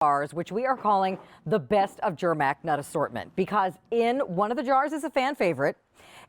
jars, which we are calling the best of Germack nut assortment, because in one of the jars is a fan favorite,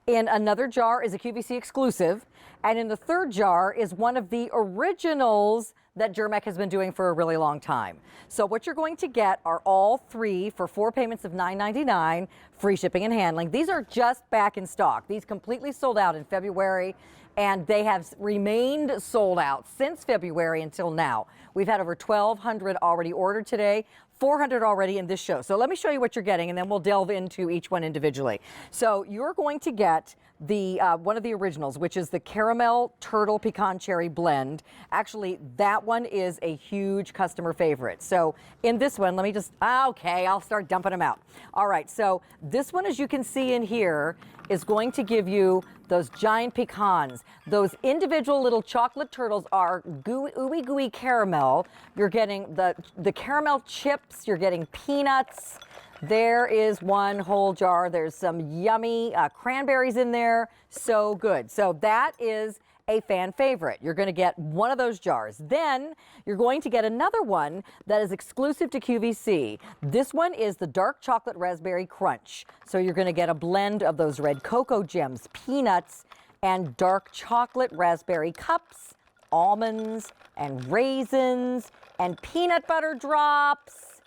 in another jar is a QVC exclusive, and in the third jar is one of the originals that Germack has been doing for a really long time. So what you're going to get are all three for 4 payments of $9.99, free shipping and handling. These are just back in stock. These completely sold out in February, and they have remained sold out since February until now. We've had over 1,200 already ordered today, 400 already in this show. So let me show you what you're getting, and then we'll delve into each one individually. So you're going to get the one of the originals, which is the caramel turtle pecan cherry blend. Actually, that one is a huge customer favorite. So in this one, let me just, okay, I'll start dumping them out. All right, so this one, as you can see in here, is going to give you those giant pecans. Those individual little chocolate turtles are ooey gooey caramel. You're getting the caramel chips, you're getting peanuts. There is one whole jar. There's some yummy cranberries in there. So good. So that is a fan favorite. You're going to get one of those jars. Then you're going to get another one that is exclusive to QVC. This one is the dark chocolate raspberry crunch. So you're going to get a blend of those red cocoa gems, peanuts, and dark chocolate raspberry cups, almonds and raisins, and peanut butter drops.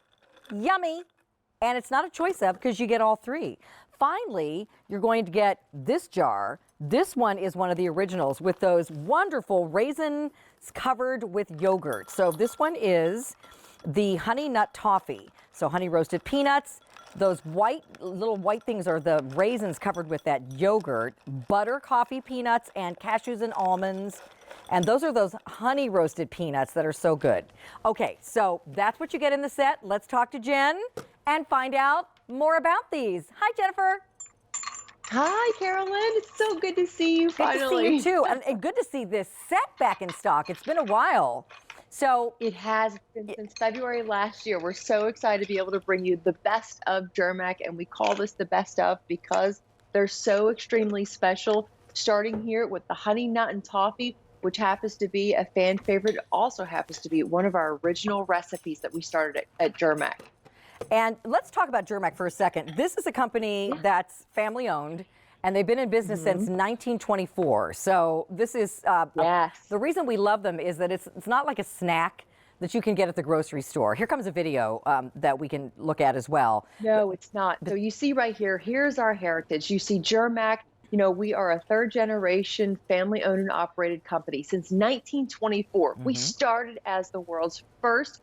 Yummy. And it's not a choice of, because you get all three. Finally, you're going to get this jar. This one is one of the originals with those wonderful raisins covered with yogurt. So this one is the honey nut toffee. So honey roasted peanuts. Those little white things are the raisins covered with that yogurt, butter, coffee peanuts, and cashews and almonds. And those are those honey roasted peanuts that are so good. Okay, so that's what you get in the set. Let's talk to Jen and find out more about these. Hi, Jennifer. Hi, Carolyn. It's so good to see you finally. Good to see you too, and good to see this set back in stock. It's been a while. So it has been since February last year. We're so excited to be able to bring you the best of Germack, and we call this the best of because they're so extremely special. Starting here with the honey nut and toffee, which happens to be a fan favorite, also happens to be one of our original recipes that we started at Germack. And let's talk about Germack for a second. This is a company that's family owned, and they've been in business since 1924. So this is, the reason we love them is that it's not like a snack that you can get at the grocery store. Here comes a video that we can look at as well. No, it's not. So you see right here, here's our heritage. You see Germack. You know, we are a third generation family owned and operated company since 1924. We started as the world's first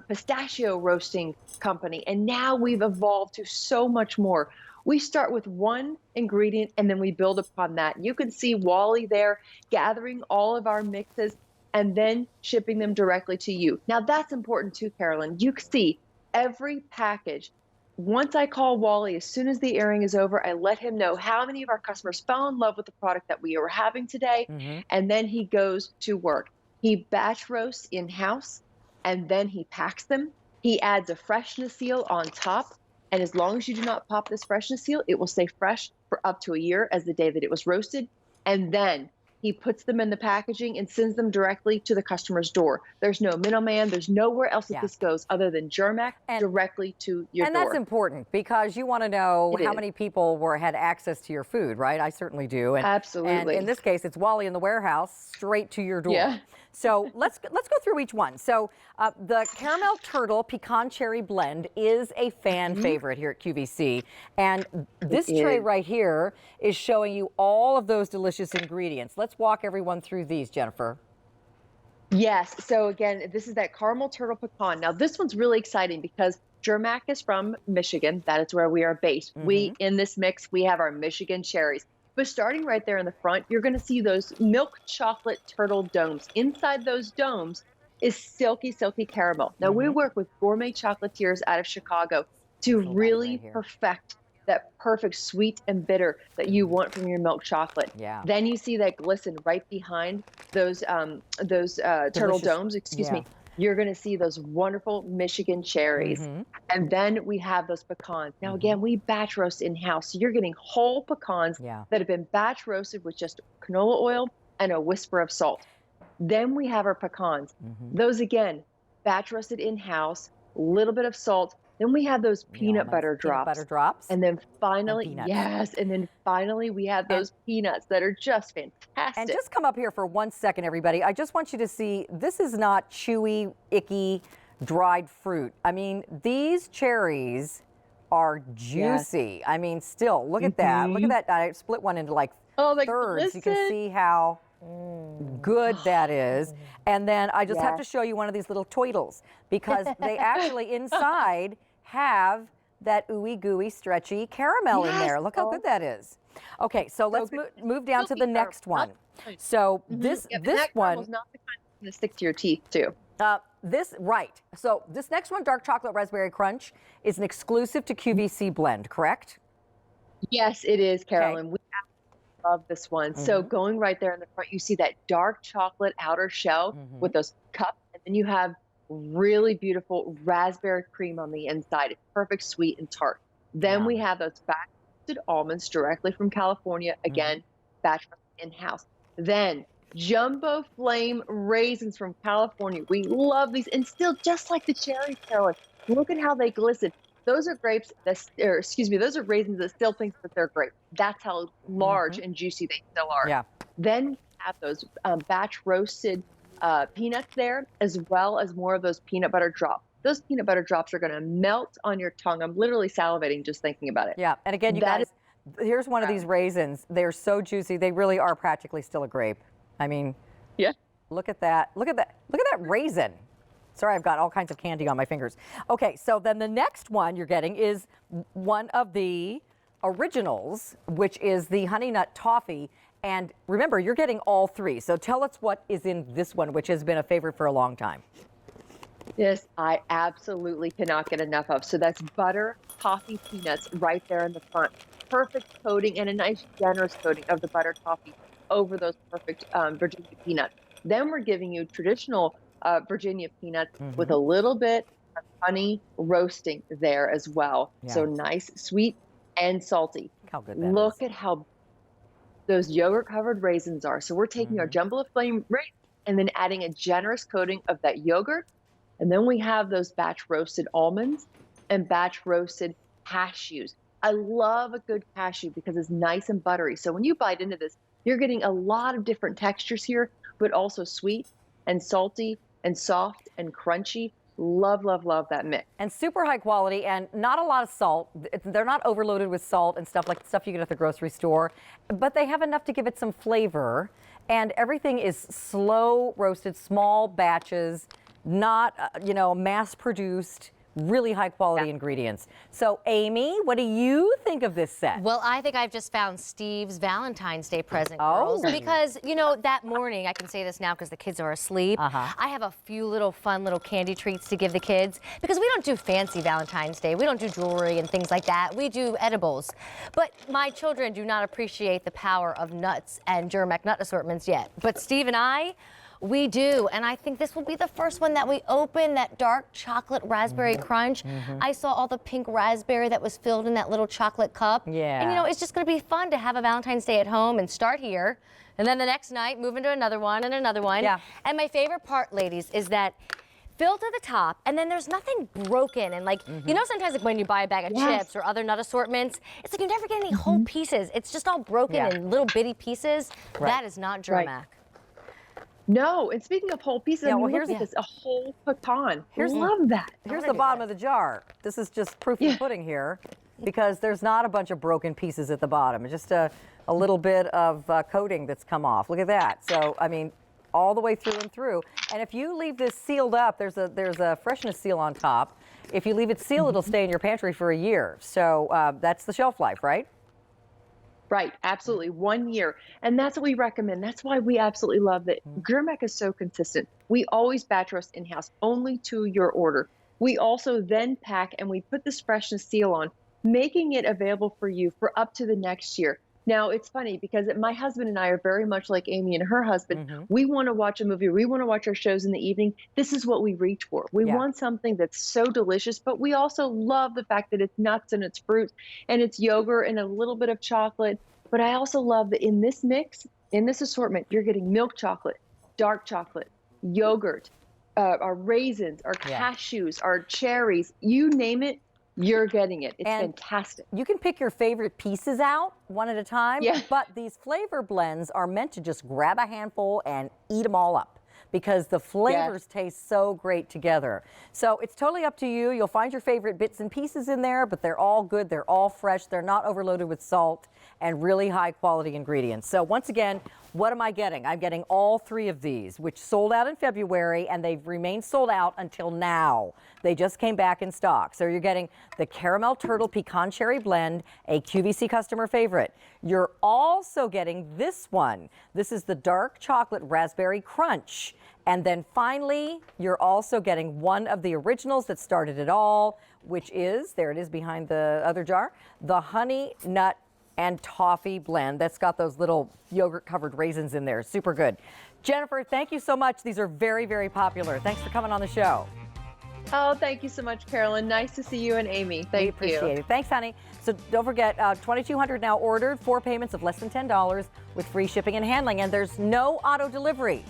pistachio roasting company, and now we've evolved to so much more. We start with one ingredient and then we build upon that. You can see Wally there gathering all of our mixes and then shipping them directly to you. Now that's important too, Carolyn. You can see every package. Once I call Wally, as soon as the airing is over, I let him know how many of our customers fell in love with the product that we are having today, and then he goes to work. He batch roasts in-house, and then he packs them. He adds a freshness seal on top, and as long as you do not pop this freshness seal, it will stay fresh for up to a year as the day that it was roasted, and then he puts them in the packaging and sends them directly to the customer's door. There's no middleman. There's nowhere else that this goes other than Germack directly to your door. And that's important because you want to know how many people had access to your food, right? I certainly do. And, absolutely. And in this case, it's Wally in the warehouse, straight to your door. Yeah. So let's go through each one. So the caramel turtle pecan cherry blend is a fan favorite here at QVC. And this tray right here is showing you all of those delicious ingredients. Let's walk everyone through these, Jennifer. Yes. So again, this is that caramel turtle pecan. Now this one's really exciting because Germack is from Michigan. That is where we are based. In this mix, we have our Michigan cherries. But starting right there in the front, you're going to see those milk chocolate turtle domes. Inside those domes is silky, silky caramel. Now, we work with gourmet chocolatiers out of Chicago to really perfect that perfect sweet and bitter that you want from your milk chocolate. Then you see that glisten right behind those turtle domes, excuse me. You're going to see those wonderful Michigan cherries. And then we have those pecans. Now, again, we batch roast in-house. So you're getting whole pecans that have been batch roasted with just canola oil and a whisper of salt. Then we have our pecans. Those, again, batch roasted in-house. a little bit of salt. Then we have those peanut butter Peanut butter drops. drops. And then finally, peanuts. yes, and then finally we have those peanuts that are just And fantastic. just come up here for 1 second, everybody. I just want you to see, this is not chewy, icky, dried fruit. I mean, these cherries are juicy. I mean, still, look at that. Look at that. I split one into like They thirds. You can glisten. see how good that is. And then I just have to Yes. show you one of these little toidles because they actually inside have that ooey gooey stretchy caramel in there. Look how good that is. Okay, so let's move down to the next one. So this Yep, and this that one, caramel's not the kind that's going to stick to your teeth too. So this next one, dark chocolate raspberry crunch, is an exclusive to QVC blend, correct? Yes, it is, Carolyn. We absolutely love this one. So going right there in the front, you see that dark chocolate outer shell with those cups, and then you have really beautiful raspberry cream on the inside. It's perfect, sweet, and tart. Then we have those batch roasted almonds directly from California. Again, batch roasted in-house. Then jumbo flame raisins from California. We love these, and still just like the cherries, Carolyn. Look at how they glisten. Those are grapes those are raisins that still think that they're grapes. That's how large and juicy they still are. Yeah. Then we have those batch roasted peanuts there, as well as more of those peanut butter drops. Those peanut butter drops are going to melt on your tongue. I'm literally salivating just thinking about it. Yeah, and again, you guys, here's one of these raisins. They're so juicy. They really are practically still a grape. I mean, Yeah. look at that. Look at that. Look at that raisin. Sorry, I've got all kinds of candy on my fingers. Okay, so then the next one you're getting is one of the originals, which is the honey nut toffee. And remember, you're getting all three. So tell us what is in this one, which has been a favorite for a long time. This I absolutely cannot get enough of. So that's butter, toffee, peanuts right there in the front. Perfect coating and a nice generous coating of the butter toffee over those perfect Virginia peanuts. Then we're giving you traditional Virginia peanuts with a little bit of honey roasting there as well. So nice, sweet, and salty. Look how good that Look is. at how those yogurt covered raisins are. So we're taking our jumbo flame raisins and then adding a generous coating of that yogurt. And then we have those batch roasted almonds and batch roasted cashews. I love a good cashew because it's nice and buttery. So when you bite into this, you're getting a lot of different textures here, but also sweet and salty and soft and crunchy. Love, love, love that mix. And super high quality and not a lot of salt. They're not overloaded with salt and stuff like stuff you get at the grocery store, but they have enough to give it some flavor. And everything is slow roasted, small batches, not, mass produced, really high quality ingredients. So Amy, what do you think of this set? Well, I think I've just found Steve's Valentine's Day present, girls. Because, that morning, I can say this now because the kids are asleep, I have a few little fun little candy treats to give the kids because we don't do fancy Valentine's Day. We don't do jewelry and things like that. We do edibles. But my children do not appreciate the power of nuts and Germack nut assortments yet. But Steve and I, we do, and I think this will be the first one that we open, that dark chocolate raspberry crunch. I saw all the pink raspberry that was filled in that little chocolate cup. Yeah. And it's just gonna be fun to have a Valentine's Day at home and start here, and then the next night move into another one and another one. Yeah. And my favorite part, ladies, is that filled to the top, and then there's nothing broken. And sometimes like when you buy a bag of chips or other nut assortments, it's like you never get any whole pieces. It's just all broken in little bitty pieces. That is not Germack. No, and speaking of whole pieces, here's look at this, a whole pecan. Love that. Here's the bottom of the jar. This is just proof of the pudding here because there's not a bunch of broken pieces at the bottom. It's just a little bit of coating that's come off. Look at that. So, I mean, all the way through and through. And if you leave this sealed up, there's a freshness seal on top. If you leave it sealed, it'll stay in your pantry for a year. So that's the shelf life, right? Right, absolutely. 1 year. And that's what we recommend. That's why we absolutely love that. Germack is so consistent. We always batch roast in-house, only to your order. We also then pack and we put this freshness seal on, making it available for you for up to the next year. Now, it's funny because my husband and I are very much like Amy and her husband. We want to watch a movie. We want to watch our shows in the evening. This is what we reach for. We want something that's so delicious, but we also love the fact that it's nuts and it's fruit and it's yogurt and a little bit of chocolate. But I also love that in this mix, in this assortment, you're getting milk chocolate, dark chocolate, yogurt, our raisins, our cashews, our cherries, you name it, you're getting it. It's fantastic. You can pick your favorite pieces out one at a time, but these flavor blends are meant to just grab a handful and eat them all up, because the flavors taste so great together. So it's totally up to you. You'll find your favorite bits and pieces in there, but they're all good. They're all fresh. They're not overloaded with salt and really high quality ingredients. So once again, what am I getting? I'm getting all 3 of these, which sold out in February, and they've remained sold out until now. They just came back in stock. So you're getting the Caramel Turtle Pecan Cherry Blend, a QVC customer favorite. You're also getting this one. This is the Dark Chocolate Raspberry Crunch. And then finally, you're also getting one of the originals that started it all, which is, there it is behind the other jar, the Honey Nut and Toffee Blend. That's got those little yogurt-covered raisins in there. Super good. Jennifer, thank you so much. These are very, very popular. Thanks for coming on the show. Oh, thank you so much, Carolyn. Nice to see you and Amy. Thank you. We appreciate it. Thanks, honey. So don't forget, 2,200 now ordered, 4 payments of less than $10 with free shipping and handling, and there's no auto delivery.